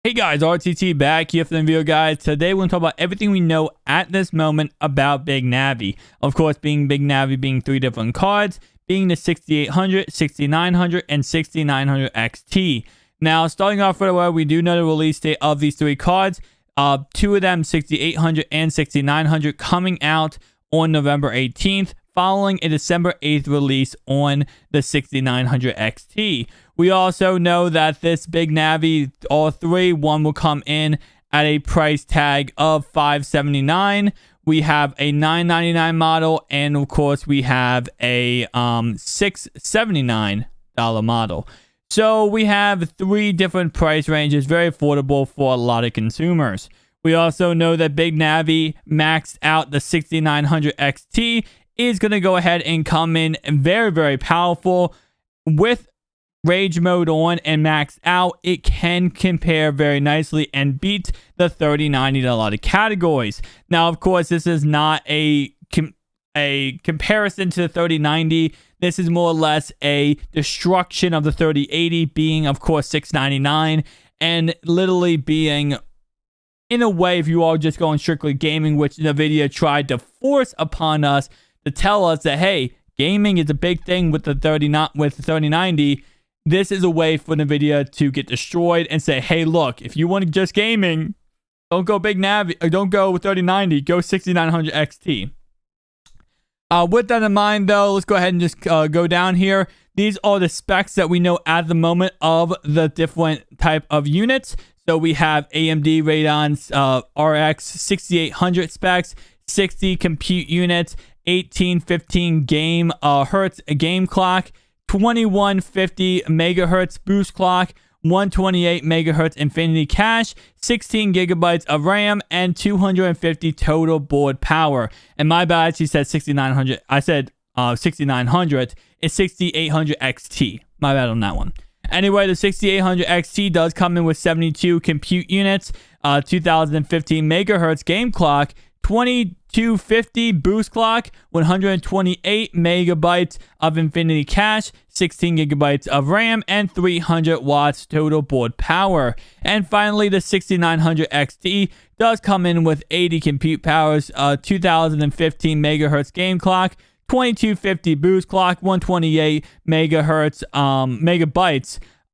Hey guys, RTT back here for the video, guys. Today we're going to talk about everything we know at this moment about Big Navi. Of course, being Big Navi being three different cards, being the 6800, 6900, and 6900 XT. Now, starting off right away, we do know the release date of these three cards. Two of them, 6800 and 6900, coming out on November 18th, following a December 8th release on the 6900 XT. We also know that this Big Navi, all three, one will come in at a price tag of $579. We have a $999 model, and of course, we have a $679 model. So we have three different price ranges, very affordable for a lot of consumers. We also know that Big Navi maxed out the 6900 XT is going to go ahead and come in very, very powerful with Rage mode on and maxed out. It can compare very nicely and beat the 3090 in a lot of categories. Now, of course, this is not a comparison to the 3090. This is more or less a destruction of the 3080, being, of course, $699, and literally being, in a way, if you are just going strictly gaming, which NVIDIA tried to force upon us to tell us that, hey, gaming is a big thing with the 3090. This is a way for NVIDIA to get destroyed and say, hey, look, if you want just gaming, don't go Big Navi, or don't go with 3090, go 6900 XT. With that in mind, though, let's go ahead and just go down here. These are the specs that we know at the moment of the different type of units. So we have AMD Radeon's RX 6800 specs, 60 compute units, 1815 hertz game clock, 2150 megahertz boost clock, 128 megahertz infinity cache, 16 gigabytes of RAM, and 250 total board power. And my bad, she said 6900. I said 6900. It's 6800 XT. My bad on that one. Anyway, the 6800 XT does come in with 72 compute units, 2015 megahertz game clock, 2250 boost clock, 128 megabytes of infinity cache, 16 gigabytes of RAM, and 300 watts total board power. And finally, the 6900 XT does come in with 80 compute powers, 2015 megahertz game clock, 2250 boost clock, 128 megabytes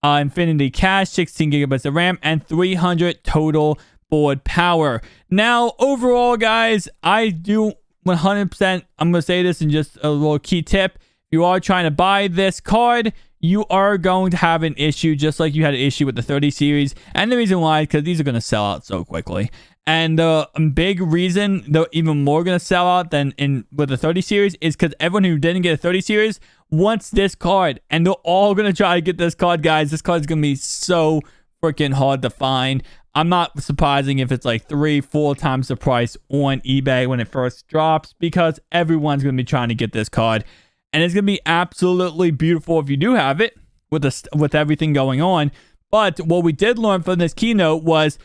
infinity cache, 16 gigabytes of RAM, and 300 total board power. Now, overall, guys, I do 100%, I'm going to say this in just a little key tip. If you are trying to buy this card, you are going to have an issue just like you had an issue with the 30 series. And the reason why, because these are going to sell out so quickly. And the big reason they're even more going to sell out than with the 30 series is because everyone who didn't get a 30 series wants this card. And they're all going to try to get this card, guys. This card is going to be so freaking hard to find. I'm not surprising if it's like 3-4 times the price on eBay when it first drops, because everyone's going to be trying to get this card. And it's going to be absolutely beautiful if you do have it with everything going on. But what we did learn from this keynote was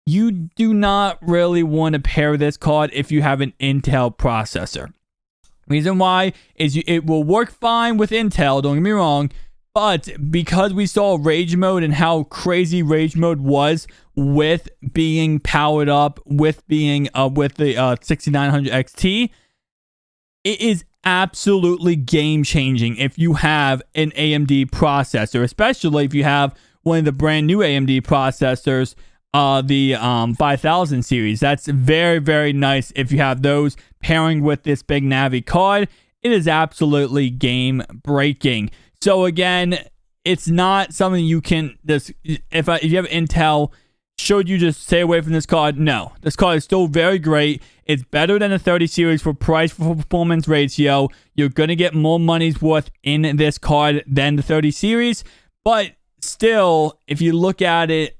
you do not really want to pair this card if you have an Intel processor. Reason why is it will work fine with Intel, don't get me wrong, but because we saw Rage mode and how crazy Rage mode was with being powered up, with being with the 6900 XT, it is absolutely game changing if you have an AMD processor, especially if you have one of the brand new AMD processors, the 5000 series. That's very, very nice if you have those pairing with this Big Navi card. It is absolutely game breaking. So again, it's not something you can just, if you have Intel, should you just stay away from this card? No, this card is still very great. It's better than the 30 series for price for performance ratio. You're going to get more money's worth in this card than the 30 series. But still, if you look at it,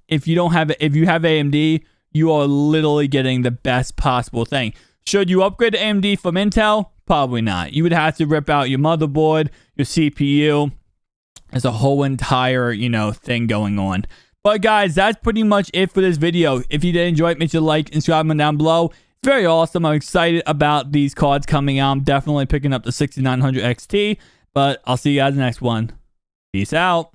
if you have AMD, you are literally getting the best possible thing. Should you upgrade to AMD from Intel? Probably not. You would have to rip out your motherboard, your CPU. There's a whole entire, thing going on. But guys, that's pretty much it for this video. If you did enjoy it, make sure to like and subscribe down below. It's very awesome. I'm excited about these cards coming out. I'm definitely picking up the 6900 XT. But I'll see you guys in the next one. Peace out.